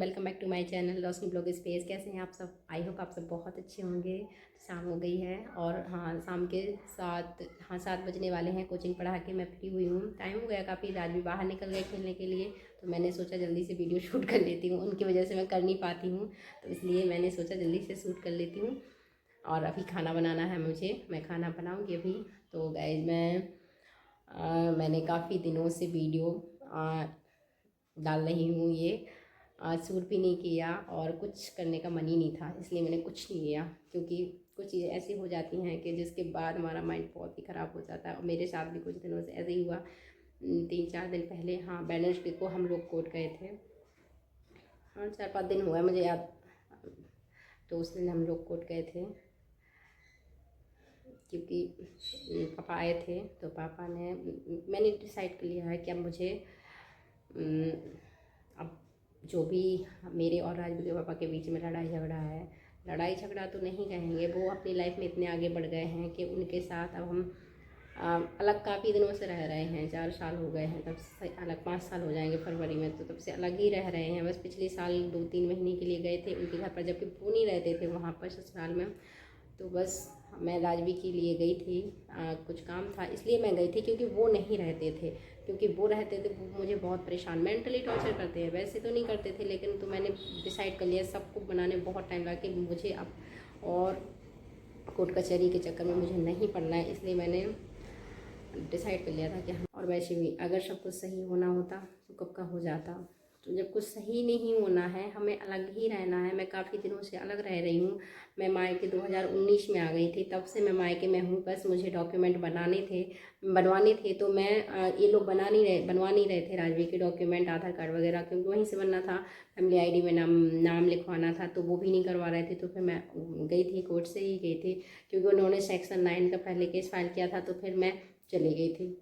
Welcome back to my channel Roshni blog space. कैसे हैं आप सब? आई होप आप सब बहुत अच्छे होंगे। शाम हो गई है और हाँ, शाम के 7 बजने वाले हैं। कोचिंग पढ़ा के मैं फ्री हुई हूँ। टाइम हो गया काफ़ी, राज भी बाहर निकल गए खेलने के लिए, तो मैंने सोचा जल्दी से वीडियो शूट कर लेती हूँ। उनकी वजह से मैं कर नहीं पाती हूँ, तो इसलिए मैंने सोचा जल्दी से शूट कर लेती हूँ। और अभी खाना बनाना है मुझे, मैं खाना बनाऊँगी अभी। तो गाइस मैंने काफ़ी दिनों से वीडियो डाल रही हूँ। ये आज शूट भी नहीं किया और कुछ करने का मन ही नहीं था, इसलिए मैंने कुछ नहीं किया। क्योंकि कुछ चीज़ें ऐसी हो जाती हैं कि जिसके बाद हमारा माइंड बहुत ही ख़राब हो जाता है। और मेरे साथ भी कुछ दिनों से ऐसे ही हुआ। 3-4 दिन पहले, हाँ, वेडनेसडे को हम लोग कोर्ट गए थे। हाँ, 4-5 दिन हुआ है मुझे याद। तो उस दिन हम लोग कोर्ट गए थे क्योंकि पापा आए थे। तो पापा ने, मैंने डिसाइड कर लिया है कि अब मुझे अब जो भी मेरे और राजवीर के पापा के बीच में लड़ाई झगड़ा है, लड़ाई झगड़ा तो नहीं कहेंगे, वो अपनी लाइफ में इतने आगे बढ़ गए हैं कि उनके साथ अब हम अलग काफ़ी दिनों से रह रहे हैं। 4 साल हो गए हैं, तब से अलग 5 साल हो जाएंगे फरवरी में, तो तब से अलग ही रह रहे हैं। बस पिछले साल 2-3 महीने के लिए गए थे उनके घर पर, जबकि वो नहीं रहते थे वहाँ पर ससुराल में। तो बस मैं राजवी के लिए गई थी, कुछ काम था इसलिए मैं गई थी, क्योंकि वो नहीं रहते थे। क्योंकि वो रहते थे वो मुझे बहुत परेशान, मेंटली टॉर्चर करते हैं। वैसे तो नहीं करते थे, लेकिन तो मैंने डिसाइड कर लिया, सबको बनाने बहुत टाइम लगा कि मुझे अब और कोर्ट कचहरी के चक्कर में मुझे नहीं पड़ना है। इसलिए मैंने डिसाइड कर लिया था कि हम, और वैसे भी अगर सब कुछ सही होना होता तो कब का हो जाता। तो जब कुछ सही नहीं होना है, हमें अलग ही रहना है। मैं काफ़ी दिनों से अलग रह रही हूँ। मैं मायके 2019 में आ गई थी, तब से मैं मायके में हूँ। बस मुझे डॉक्यूमेंट बनवाने थे, तो मैं ये लोग बनवा नहीं रहे थे राजवीर के डॉक्यूमेंट, आधार कार्ड वगैरह, क्योंकि वहीं से बनना था। फैमिली आईडी में नाम लिखवाना था, तो वो भी नहीं करवा रहे थे। तो फिर मैं गई थी, कोर्ट से ही गई थी, क्योंकि उन्होंने सेक्शन 9 का पहले केस फाइल किया था। तो फिर मैं चली गई थी।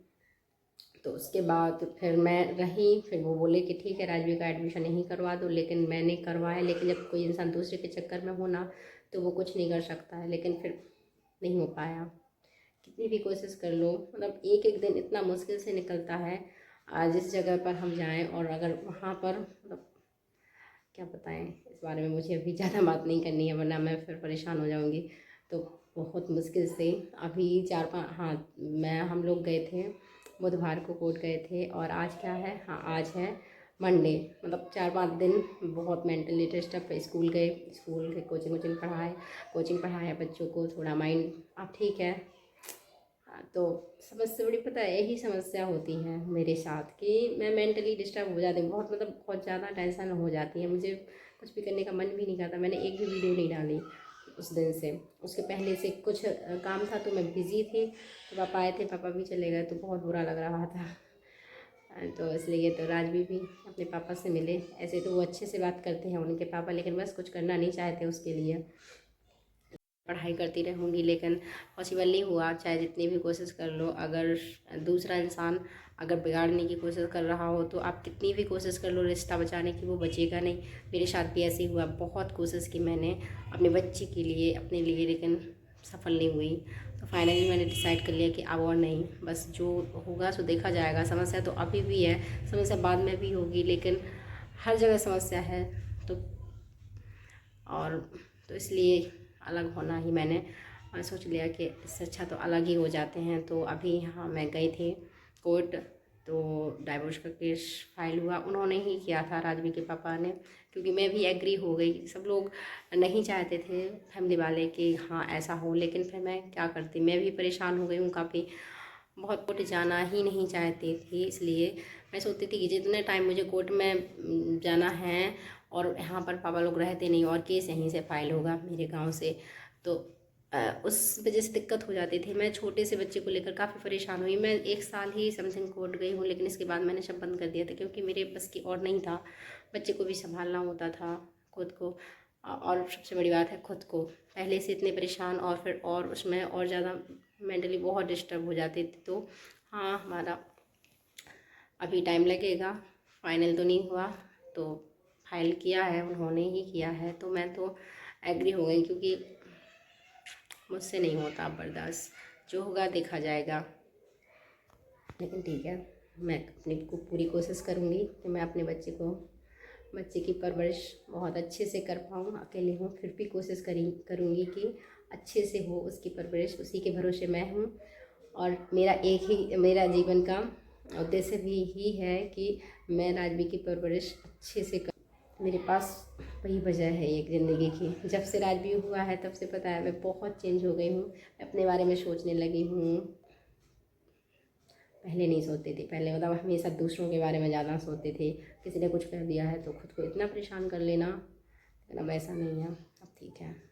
तो उसके बाद फिर मैं रही। फिर वो बोले कि ठीक है राजवीर का एडमिशन यहीं करवा दो, लेकिन मैंने करवाया। लेकिन जब कोई इंसान दूसरे के चक्कर में हो ना, तो वो कुछ नहीं कर सकता है। लेकिन फिर नहीं हो पाया, कितनी भी कोशिश कर लो, मतलब एक एक दिन इतना मुश्किल से निकलता है। जिस जगह पर हम जाएं, और अगर वहाँ पर मतलब क्या बताएं, इस बारे में मुझे अभी ज़्यादा बात नहीं करनी है, वरना मैं फिर परेशान हो जाऊँगी। तो बहुत मुश्किल से अभी 4-5, हाँ, हम लोग गए थे बुधवार को कोर्ट गए थे। और आज क्या है, हाँ, आज है मंडे। मतलब 4-5 दिन बहुत मेंटली डिस्टर्ब पे। स्कूल के कोचिंग पढ़ाया बच्चों को, थोड़ा माइंड अब ठीक है। तो सबसे बड़ी पता है यही समस्या होती है मेरे साथ, कि मैं मेंटली डिस्टर्ब हो जाती हूँ बहुत, मतलब बहुत ज़्यादा टेंशन हो जाती है मुझे। कुछ भी करने का मन भी नहीं करता। मैंने एक भी वीडियो नहीं डाली उस दिन से। उसके पहले से कुछ काम था, तो मैं बिज़ी थी। तो पापा आए थे, पापा भी चले गए, तो बहुत बुरा लग रहा था। तो इसलिए तो राजवी भी अपने पापा से मिले। ऐसे तो वो अच्छे से बात करते हैं उनके पापा, लेकिन बस कुछ करना नहीं चाहते उसके लिए। पढ़ाई करती रहूँगी, लेकिन पॉसिबल नहीं हुआ। चाहे जितनी भी कोशिश कर लो, अगर दूसरा इंसान अगर बिगाड़ने की कोशिश कर रहा हो, तो आप कितनी भी कोशिश कर लो रिश्ता बचाने की, वो बचेगा नहीं। मेरे साथ भी ऐसे ही हुआ। बहुत कोशिश की मैंने अपने बच्चे के लिए, अपने लिए, लेकिन सफल नहीं हुई। तो फाइनली मैंने डिसाइड कर लिया कि अब और नहीं, बस जो होगा सो देखा जाएगा। समस्या तो अभी भी है, समस्या बाद में भी होगी, लेकिन हर जगह समस्या है। तो और तो इसलिए अलग होना ही मैंने सोच लिया कि इससे अच्छा तो अलग ही हो जाते हैं। तो अभी यहाँ मैं गई थी कोर्ट, तो डाइवोर्स का केस फाइल हुआ। उन्होंने ही किया था, राजवी के पापा ने, क्योंकि मैं भी एग्री हो गई। सब लोग नहीं चाहते थे फैमिली वाले कि हाँ ऐसा हो, लेकिन फिर मैं क्या करती, मैं भी परेशान हो गई हूँ काफ़ी। बहुत कोर्ट जाना ही नहीं चाहती थी, इसलिए मैं सोचती थी कि जितने टाइम मुझे कोर्ट में जाना है, और यहाँ पर पापा लोग रहते नहीं, और केस यहीं से फाइल होगा मेरे गांव से, तो उस वजह से दिक्कत हो जाती थी। मैं छोटे से बच्चे को लेकर काफ़ी परेशान हुई। मैं 1 साल ही समथिंग कोर्ट गई हूँ, लेकिन इसके बाद मैंने सब बंद कर दिया था, क्योंकि मेरे बस की और नहीं था। बच्चे को भी संभालना होता था, खुद को, और सबसे बड़ी बात है खुद को। पहले से इतने परेशान, और फिर और उसमें और ज़्यादा मेंटली बहुत डिस्टर्ब हो जाती थी। तो हाँ, हमारा अभी टाइम लगेगा, फाइनल तो नहीं हुआ। तो फाइल किया है, उन्होंने ही किया है, तो मैं तो एग्री हो गई, क्योंकि मुझसे नहीं होता बर्दाश्त। जो होगा देखा जाएगा। लेकिन ठीक है, मैं अपनी को पूरी कोशिश करूँगी कि मैं अपने बच्चे को बच्चे की परवरिश बहुत अच्छे से कर पाऊँ। अकेले हूँ फिर भी कोशिश करूँगी कि अच्छे से हो उसकी परवरिश, उसी के भरोसे मैं हूँ। और मेरा जीवन का उद्देश्य भी ही है कि मैं राजवी की परवरिश अच्छे से कर। मेरे पास वही वजह है एक ज़िंदगी की। जब से राजवी हुआ है तब से पता है मैं बहुत चेंज हो गई हूँ, अपने बारे में सोचने लगी हूँ। पहले नहीं सोचते थे, पहले मतलब हमेशा दूसरों के बारे में ज़्यादा सोचते थे, किसी ने कुछ कर दिया है तो खुद को इतना परेशान कर लेना, अब ऐसा नहीं है, अब ठीक है।